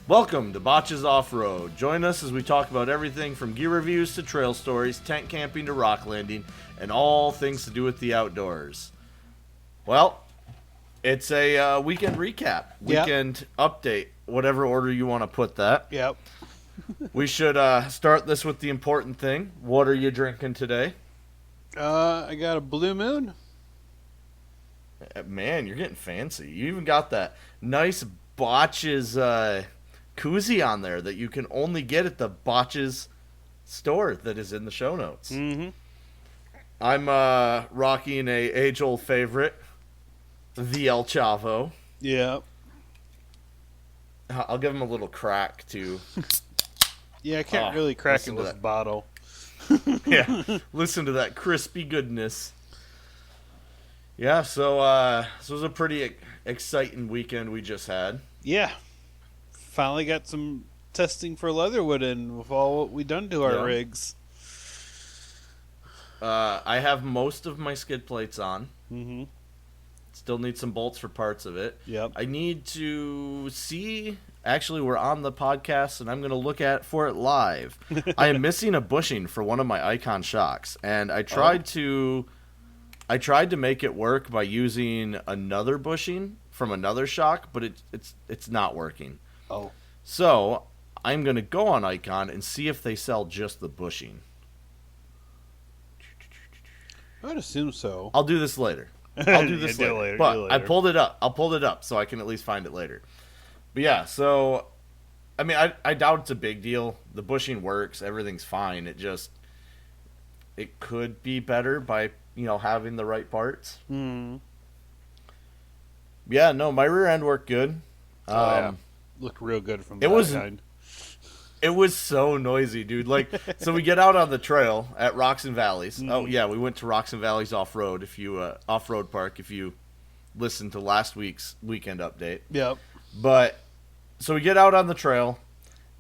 Welcome to Botches Off-Road. Join us as we talk about everything from gear reviews to trail stories, tent camping to rock landing, and all things to do with the outdoors. Well, it's a weekend recap, weekend update, whatever order you want to put that. Yep. We should start this with the important thing. What are you drinking today? I got a Blue Moon. Man, you're getting fancy. You even got that nice Botches koozie on there that you can only get at the Botches store that is in the show notes. Mm-hmm. I'm rocking a age-old favorite, the El Chavo. Yeah. I'll give him a little crack, too. Yeah, I can't really crack it listen to with a that. bottle. Yeah, listen to that crispy goodness. Yeah, so this was a pretty exciting weekend we just had. Yeah. Finally got some testing for Leatherwood in with all what we done to our rigs. I have most of my skid plates on. Mm-hmm. Still need some bolts for parts of it. Yep. I need to see. Actually, we're on the podcast, and I'm going to look for it live. I am missing a bushing for one of my Icon shocks, and I tried to make it work by using another bushing from another shock, but it's not working. Oh. So I'm going to go on Icon and see if they sell just the bushing. I would assume so. I'll do this later. I'll do this later. But do later. I pulled it up. I'll pull it up so I can at least find it later. But yeah, so I mean, I doubt it's a big deal. The bushing works. Everything's fine. It could be better by, having the right parts. Mm. Yeah, no, my rear end worked good. Yeah. Looked real good from It was- side. It was so noisy, dude. Like, so we get out on the trail at Rocks and Valleys. Mm-hmm. Oh yeah, we went to Rocks and Valleys off-road. Off-road park, if you listened to last week's weekend update. Yep. But so we get out on the trail,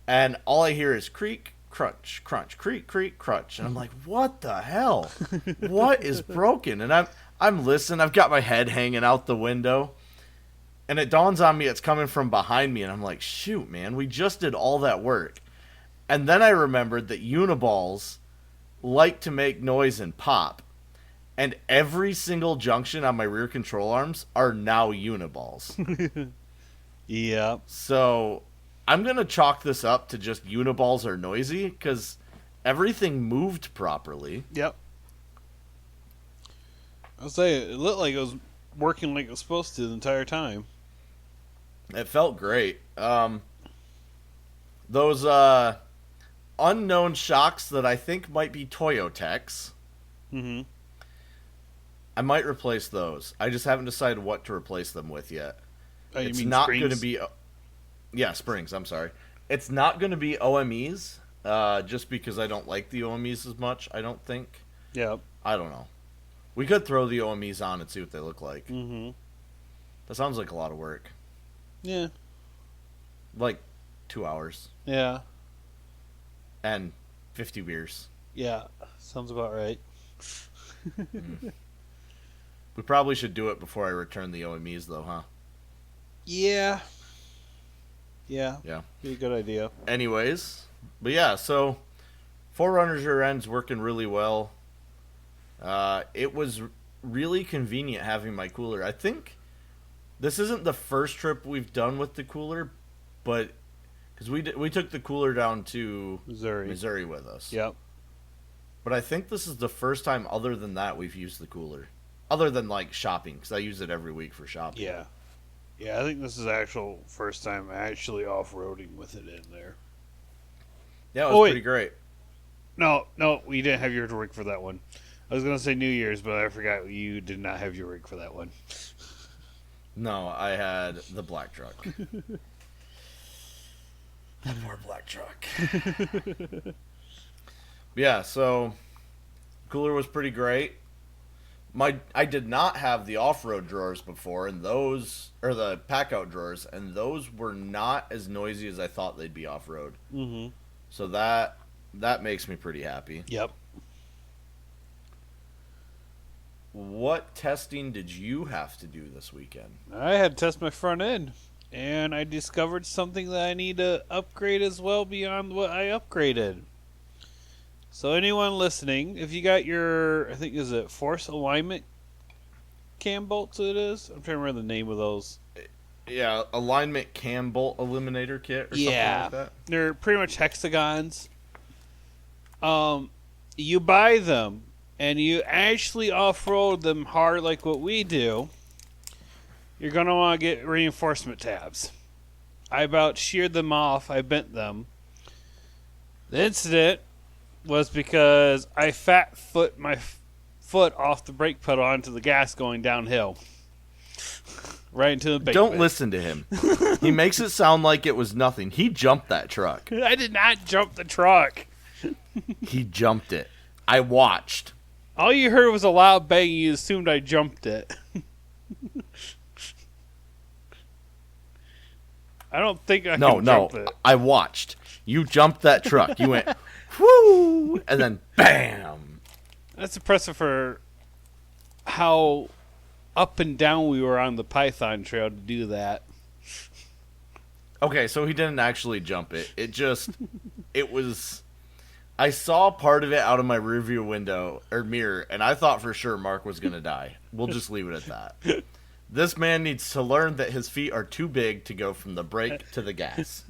and all I hear is creak, crunch, crunch, creak, creak, crunch, and I'm like, "What the hell? What is broken?" And I'm listening. I've got my head hanging out the window, and it dawns on me it's coming from behind me, and I'm like, "Shoot, man, we just did all that work." And then I remembered that uniballs like to make noise and pop, and every single junction on my rear control arms are now uniballs. Yep. So I'm going to chalk this up to just uniballs are noisy because everything moved properly. Yep. I'll say it looked like it was working like it was supposed to the entire time. It felt great. Those unknown shocks that I think might be Toyotex, Mm-hmm. I might replace those. I just haven't decided what to replace them with yet. Oh, you It's mean not springs? going to be... Yeah, springs, I'm sorry. It's not going to be OMEs, just because I don't like the OMEs as much, I don't think. Yep. I don't know. We could throw the OMEs on and see what they look like. Mm-hmm. That sounds like a lot of work. Yeah. Like 2 hours Yeah. and 50 beers. Yeah. Sounds about right. We probably should do it before I return the OMEs, though, huh? Yeah. Yeah. Yeah. Be a good idea. Anyways, but yeah, so Forerunner's rear end's working really well. It was really convenient having my cooler. I think this isn't the first trip we've done with the cooler, but because we took the cooler down to Missouri. with us. Yep. But I think this is the first time other than that we've used the cooler. Other than, like, shopping, because I use it every week for shopping. Yeah. Yeah, I think this is actual first time actually off-roading with it in there. Yeah, it was wait. pretty great. No, we didn't have your rig for that one. I was going to say New Year's, but I forgot you did not have your rig for that one. No, I had the black truck. The poor black truck. Yeah, so cooler was pretty great. I did not have the off-road drawers before, and those or the pack-out drawers, and those were not as noisy as I thought they'd be off-road. Mm-hmm. So that makes me pretty happy. Yep. What testing did you have to do this weekend? I had to test my front end. And I discovered something that I need to upgrade as well beyond what I upgraded. So anyone listening, if you got your, I think is it force alignment cam bolts it is? I'm trying to remember the name of those. Yeah, alignment cam bolt eliminator kit or something like that. They're pretty much hexagons. You buy them and you actually off-road them hard like what we do. You're going to want to get reinforcement tabs. I about sheared them off. I bent them. The incident was because I fat foot my foot off the brake pedal onto the gas going downhill. Right into the bait. Don't listen to him. He makes it sound like it was nothing. He jumped that truck. I did not jump the truck. He jumped it. I watched. All you heard was a loud bang. You assumed I jumped it. I don't think I can jump it. I watched. You jumped that truck. You went, whoo, and then bam. That's impressive for how up and down we were on the Python trail to do that. Okay, so he didn't actually jump it. It was, I saw part of it out of my rearview window, or mirror, and I thought for sure Mark was going to die. We'll just leave it at that. This man needs to learn that his feet are too big to go from the brake to the gas.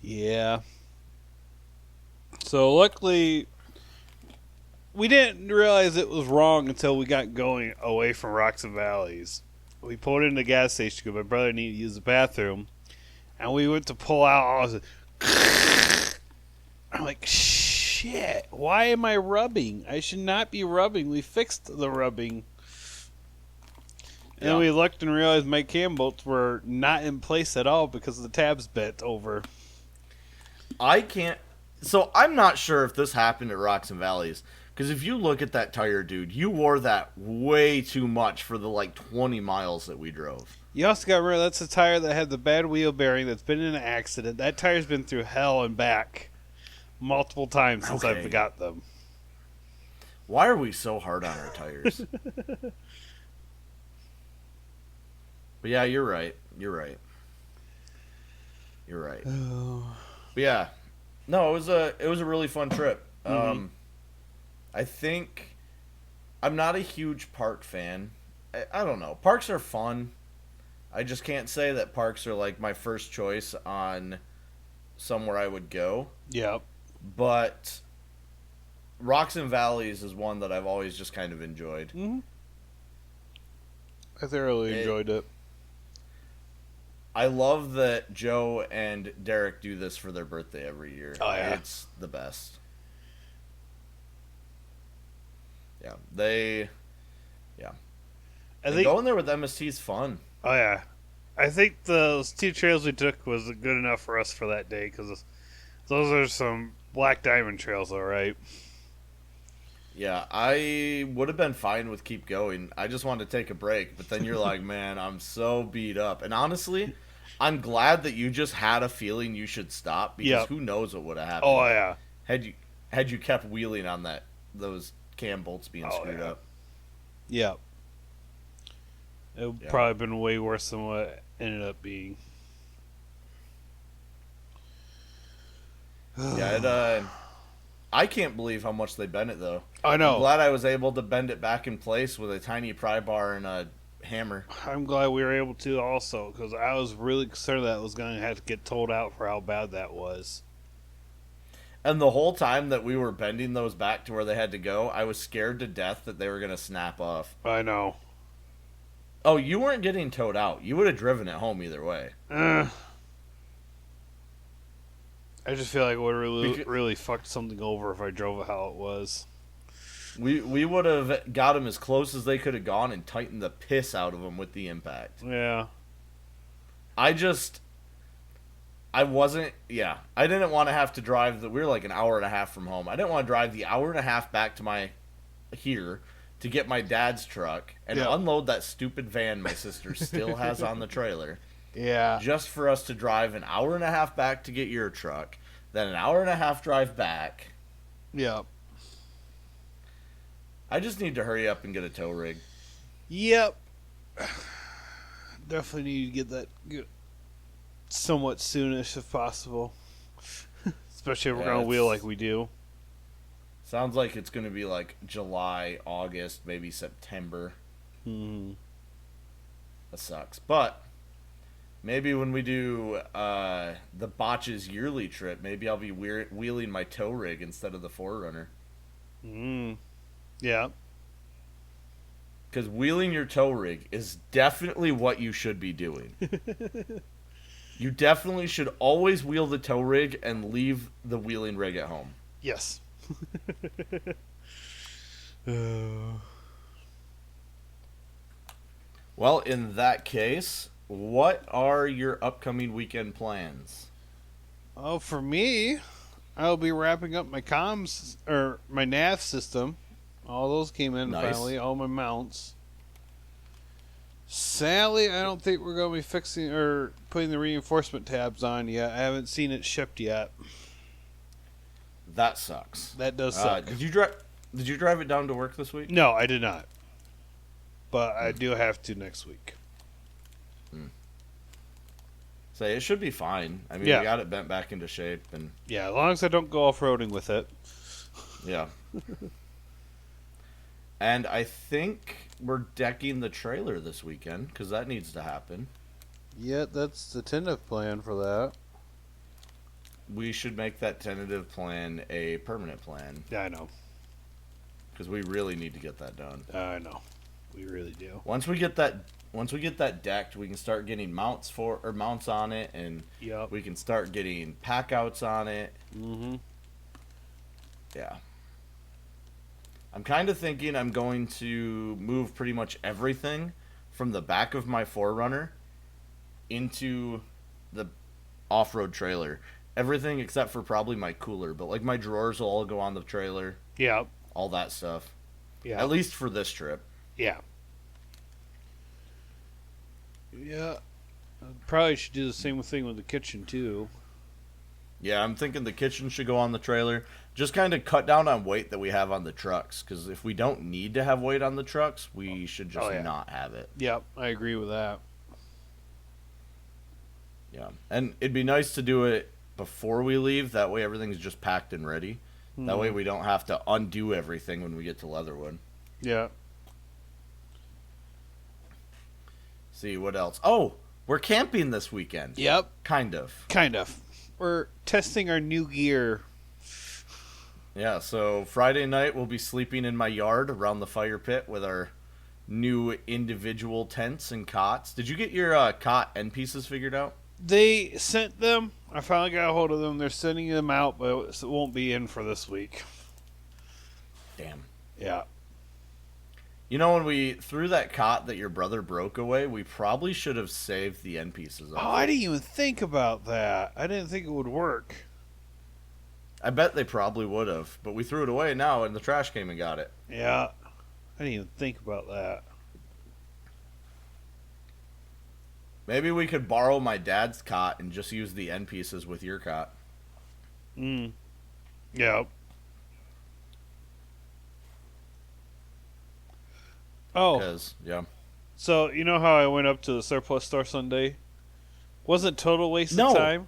Yeah. So luckily, we didn't realize it was wrong until we got going away from Rocks and Valleys. We pulled into the gas station because my brother needed to use the bathroom, and we went to pull out. I was like, I'm like, shit, why am I rubbing? I should not be rubbing. We fixed the rubbing. And then we looked and realized my cam bolts were not in place at all because the tabs bent over. So I'm not sure if this happened at Rocks and Valleys. Because if you look at that tire, dude, you wore that way too much for the 20 miles that we drove. You also got to remember that's a tire that had the bad wheel bearing that's been in an accident. That tire's been through hell and back multiple times since I've got them. Why are we so hard on our tires? But yeah, you're right. Oh. But yeah, no, it was a really fun trip. Mm-hmm. I think I'm not a huge park fan. I don't know. Parks are fun. I just can't say that parks are like my first choice on somewhere I would go. Yep. But Rocks and Valleys is one that I've always just kind of enjoyed. Mm-hmm. I thoroughly enjoyed it. I love that Joe and Derek do this for their birthday every year. Oh, yeah. It's the best. Yeah, I think going there with MST is fun. Oh, yeah. I think those two trails we took was good enough for us for that day because those are some black diamond trails, all right. Yeah, I would have been fine with keep going. I just wanted to take a break, but then you're like, man, I'm so beat up. And honestly, I'm glad that you just had a feeling you should stop because who knows what would have happened. Oh, yeah. Had you kept wheeling on those cam bolts being screwed up. Yeah. It would probably been way worse than what it ended up being. I can't believe how much they bent it, though. I know. I'm glad I was able to bend it back in place with a tiny pry bar and a hammer. I'm glad we were able to also, because I was really concerned that it was going to have to get told out for how bad that was. And the whole time that we were bending those back to where they had to go, I was scared to death that they were going to snap off. I know. Oh, you weren't getting towed out. You would have driven it home either way. I just feel like it would have really fucked something over if I drove it how it was. We would have got them as close as they could have gone and tightened the piss out of them with the impact. Yeah. I didn't want to have to drive we were like an hour and a half from home. I didn't want to drive the hour and a half back to here to get my dad's truck and unload that stupid van my sister still has on the trailer. Yeah. Just for us to drive an hour and a half back to get your truck, then an hour and a half drive back. Yeah. I just need to hurry up and get a tow rig. Yep. Definitely need to get that somewhat soonish if possible. Especially if we're Yeah, going to wheel like we do. sounds like it's going to be like July, August, maybe September. Mm-hmm. That sucks. But maybe when we do the Botches yearly trip, maybe I'll be wheeling my tow rig instead of the Forerunner. Mm. Yeah. Because wheeling your tow rig is definitely what you should be doing. You definitely should always wheel the tow rig and leave the wheeling rig at home. Yes. Well, in that case, what are your upcoming weekend plans? Oh, for me, I'll be wrapping up my comms or my nav system. All those came in Nice. finally. All my mounts. Sadly, I don't think we're going to be fixing or putting the reinforcement tabs on yet. I haven't seen it shipped yet. That sucks. That does suck. Did you drive? Did you drive it down to work this week? No, I did not. But I do have to next week. Say it should be fine. I mean, Yeah. we got it bent back into shape, and Yeah, as long as I don't go off-roading with it. yeah. And I think we're decking the trailer this weekend because that needs to happen. Yeah, that's the tentative plan for that. We should make that tentative plan a permanent plan Yeah, I know. because we really need to get that done. I know. We really do. Once we get that decked, we can start getting mounts on it, and Yep. we can start getting pack outs on it. Mm-hmm. Yeah. I'm kind of thinking I'm going to move pretty much everything from the back of my Forerunner into the off-road trailer. Everything except for probably my cooler, but like my drawers will all go on the trailer, Yeah. all that stuff. Yeah. At least for this trip. Yeah. Yeah. I probably should do the same thing with the kitchen too. Yeah, I'm thinking the kitchen should go on the trailer. Just kind of cut down on weight that we have on the trucks, because if we don't need to have weight on the trucks, we should just not have it. Yep, I agree with that. Yeah, and it'd be nice to do it before we leave. That way everything's just packed and ready. That way we don't have to undo everything when we get to Leatherwood. Yeah. See, what else? Oh, we're camping this weekend. Yep. Kind of. Kind of. We're testing our new gear. Yeah, so Friday night we'll be sleeping in my yard around the fire pit with our new individual tents and cots. Did you get your cot end pieces figured out? They sent them. I finally got a hold of them. They're sending them out, but it won't be in for this week. Damn. Yeah. You know, when we threw that cot that your brother broke away, we probably should have saved the end pieces of Oh, I didn't even think about that. I didn't think it would work. I bet they probably would have, but we threw it away now, and the trash came and got it. Yeah. I didn't even think about that. Maybe we could borrow my dad's cot and just use the end pieces with your cot. Mm. Yeah. Oh, Because, yeah. so you know how I went up to the surplus store Sunday? Wasn't total waste No. of time?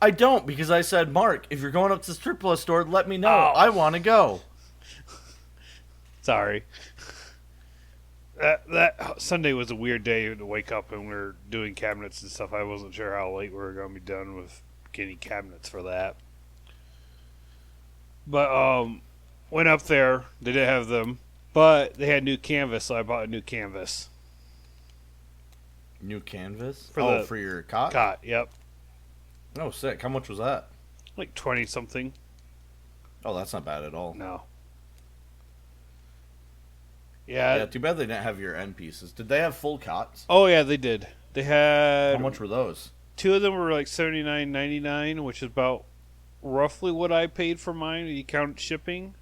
I don't, because I said, Mark, if you're going up to the surplus store, let me know. Oh. I want to go. Sorry. That Sunday was a weird day to wake up and we were doing cabinets and stuff. I wasn't sure how late we were going to be done with getting cabinets for that. But went up there. They didn't have them, but they had new canvas, so I bought a new canvas. New canvas? For for your cot? Cot, yep. Oh, sick. How much was that? Like 20 something. Oh, that's not bad at all. No. Yeah, Yeah. too bad they didn't have your end pieces. Did they have full cots? Oh yeah, they did. They had How much were those? two of them were like $79.99, which is about roughly what I paid for mine. You count shipping,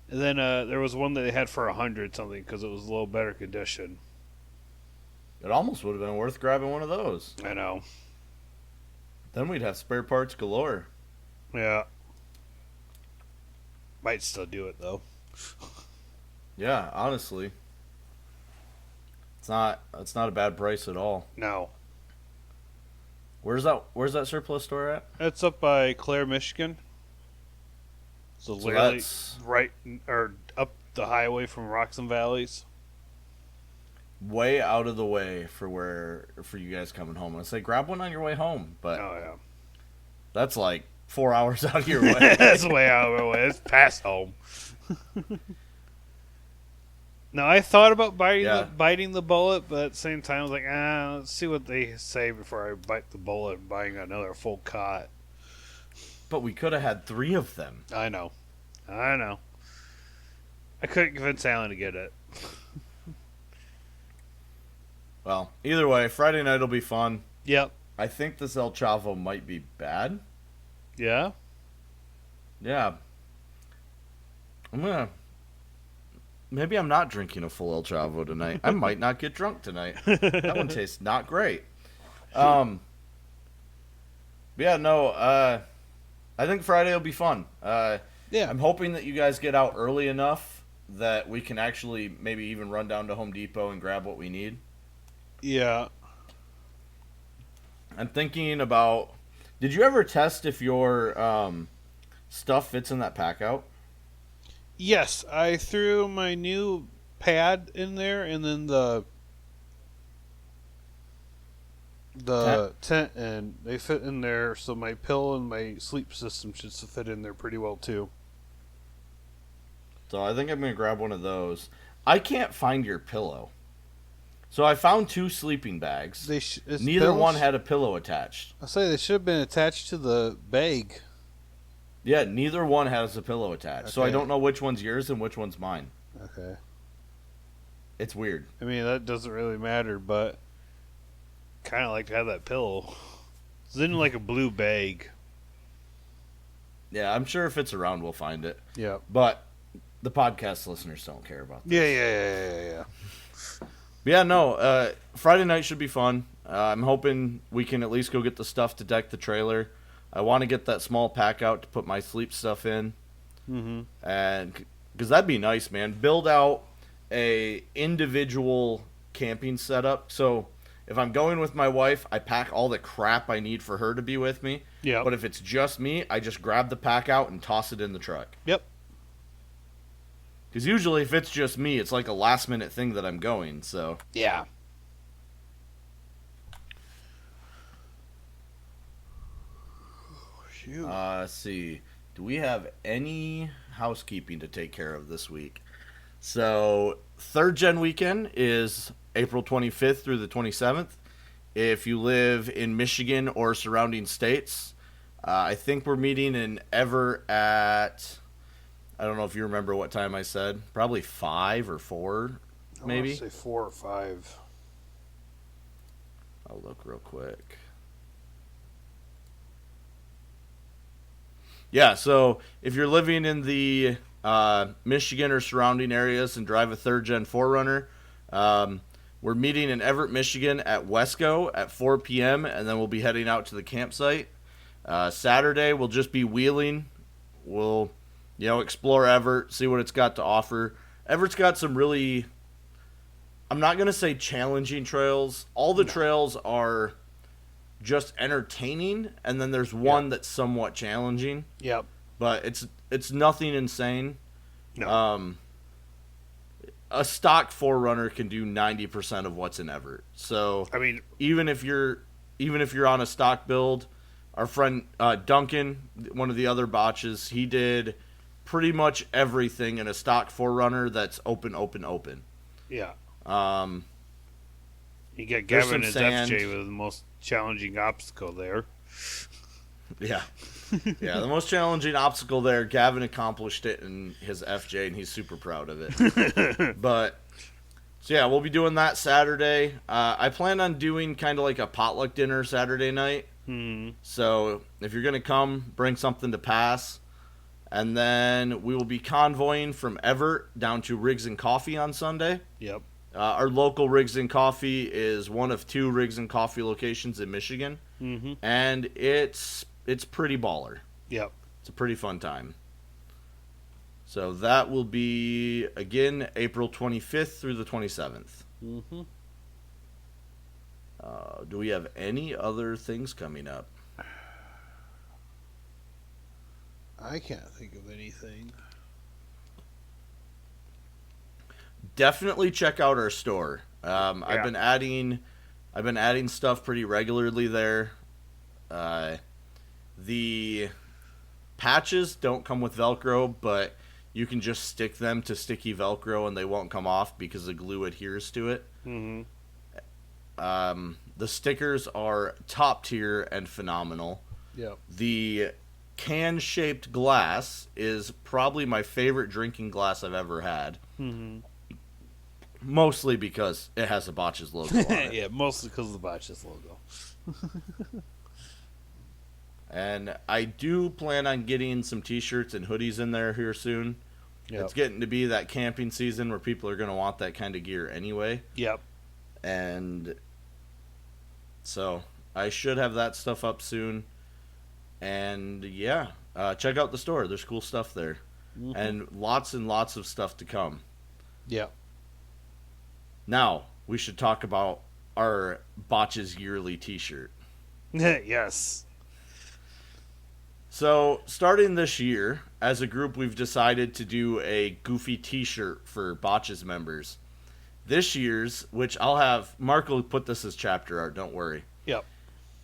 and then there was one that they had for $100 something because it was a little better condition. It almost would have been worth grabbing one of those. I know. Then we'd have spare parts galore. Yeah. Might still do it though. Yeah, honestly. It's not a bad price at all. No. Where's that surplus store at? It's up by Clare, Michigan. So So literally that's right or up the highway from Rocks and Valleys. way out of the way for you guys coming home. I say grab one on your way home, but Oh that's like 4 hours out of your yeah. way. That's way out of the way. It's past home. Now I thought about biting the bullet, but at the same time I was like, let's see what they say before I bite the bullet and buying another full cot. But we could have had 3 of them. I know. I couldn't convince Alan to get it. Well, either way, Friday night will be fun. Yep. I think this El Chavo might be bad. Yeah? Yeah. Maybe I'm not drinking a full El Chavo tonight. I might not get drunk tonight. That one tastes not great. Yeah, no, I think Friday will be fun. Yeah. I'm hoping that you guys get out early enough that we can actually maybe even run down to Home Depot and grab what we need. Yeah. I'm thinking about... Did you ever test if your stuff fits in that pack out? Yes, I threw my new pad in there and then the tent, and they fit in there, so my pillow and my sleep system should fit in there pretty well too. So I think I'm going to grab one of those. I can't find your pillow. So I found 2 sleeping bags. Neither one had a pillow attached. I say they should have been attached to the bag. Yeah, neither one has a pillow attached. So I Okay. don't know which one's yours and which one's mine. Okay. It's weird. I mean, that doesn't really matter, but kind of like to have that pillow. It's in like a blue bag. Yeah, I'm sure if it's around, we'll find it. Yeah. But the podcast listeners don't care about that. Yeah. But yeah, no, Friday night should be fun. I'm hoping we can at least go get the stuff to deck the trailer. I want to get that small pack out to put my sleep stuff in. Mm-hmm. And because that'd be nice, man. Build out a individual camping setup. So if I'm going with my wife, I pack all the crap I need for her to be with me. Yeah. But if it's just me, I just grab the pack out and toss it in the truck. Yep. Because usually if it's just me, it's like a last minute thing that I'm going. So Yeah. Shoot. let's see. Do we have any housekeeping to take care of this week? So, 3rd Gen weekend is April 25th through the 27th. If you live in Michigan or surrounding states, I think we're meeting in Everett at, I don't know if you remember what time I said, probably 5 or 4, maybe. I want to say 4 or 5. I'll look real quick. Yeah, so if you're living in the Michigan or surrounding areas and drive a 3rd Gen 4Runner, we're meeting in Everett, Michigan at Wesco at 4 p.m., and then we'll be heading out to the campsite. Saturday, we'll just be wheeling. We'll, explore Everett, see what it's got to offer. Everett's got some really, I'm not going to say challenging trails. All the trails are just entertaining, and then there's one that's somewhat challenging. Yep. But it's nothing insane. No. A stock 4Runner can do 90% of what's in Everett. So I mean, even if you're on a stock build, our friend Duncan, one of the other botches, he did pretty much everything in a stock 4Runner that's open. yeah. You got There's Gavin and some sand. FJ with the most challenging obstacle there. Yeah. Yeah, the most challenging obstacle there, Gavin accomplished it in his FJ, and he's super proud of it. But, so yeah, we'll be doing that Saturday. I plan on doing kind of like a potluck dinner Saturday night. So if you're going to come, bring something to pass. And then we will be convoying from Everett down to Riggs and Coffee on Sunday. Yep. Our local Riggs and Coffee is one of 2 Riggs and Coffee locations in Michigan. Mm-hmm. And it's pretty baller. Yep. It's a pretty fun time. So that will be, again, April 25th through the 27th. Mm-hmm. Do we have any other things coming up? I can't think of anything. Definitely check out our store. I've been adding stuff pretty regularly there. The patches don't come with Velcro, but you can just stick them to sticky Velcro and they won't come off because the glue adheres to it. Mm-hmm. The stickers are top tier and phenomenal. Yep. The can-shaped glass is probably my favorite drinking glass I've ever had. Mm-hmm. Mostly because it has the Botches logo on it. Yeah, mostly because of the Botches logo. And I do plan on getting some t-shirts and hoodies in there here soon. Yep. It's getting to be that camping season where people are going to want that kind of gear anyway. Yep. And so I should have that stuff up soon. And yeah, check out the store. There's cool stuff there. Mm-hmm. And lots of stuff to come. Yep. Now, we should talk about our Botches yearly t-shirt. Yes. So, starting this year, as a group, we've decided to do a goofy t-shirt for Botches members. This year's, which I'll have, Mark will put this as chapter art, don't worry. Yep.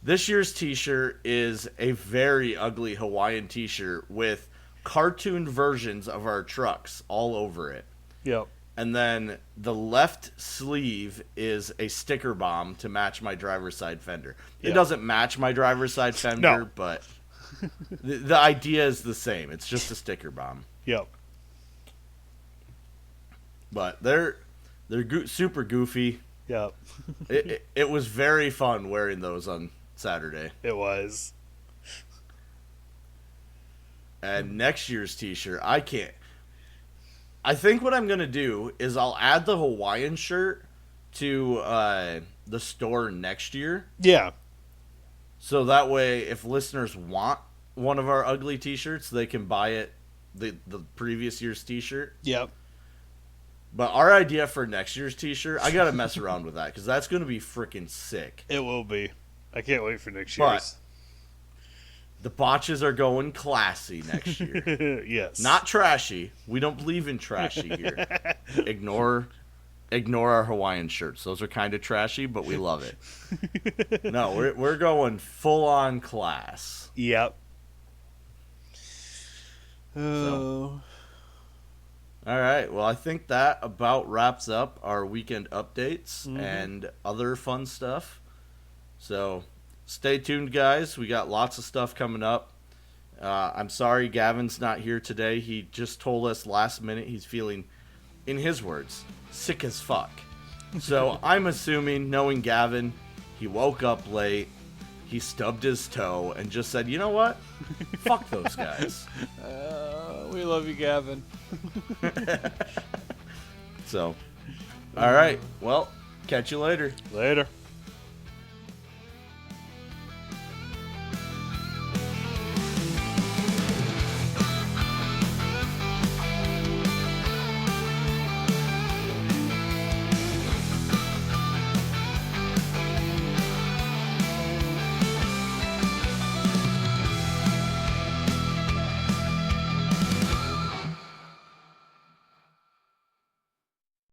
This year's t-shirt is a very ugly Hawaiian t-shirt with cartoon versions of our trucks all over it. Yep. And then the left sleeve is a sticker bomb to match my driver's side fender. It doesn't match my driver's side fender, but the idea is the same. It's just a sticker bomb. Yep. But they're super goofy. Yep. it was very fun wearing those on Saturday. It was. And next year's t-shirt, I think what I'm going to do is I'll add the Hawaiian shirt to the store next year. Yeah. So that way, if listeners want one of our ugly t-shirts, they can buy it, the previous year's t-shirt. Yep. But our idea for next year's t-shirt, I got to mess around with that because that's going to be freaking sick. It will be. I can't wait for next year's. The Botches are going classy next year. Yes. Not trashy. We don't believe in trashy here. Ignore our Hawaiian shirts. Those are kind of trashy, but we love it. No, we're going full on class. Yep. So. All right. Well, I think that about wraps up our weekend updates and other fun stuff. So stay tuned, guys. We got lots of stuff coming up. I'm sorry Gavin's not here today. He just told us last minute he's feeling, in his words, sick as fuck. So I'm assuming, knowing Gavin, he woke up late, he stubbed his toe, and just said, you know what? Fuck those guys. We love you, Gavin. So, all right. Well, catch you later. Later.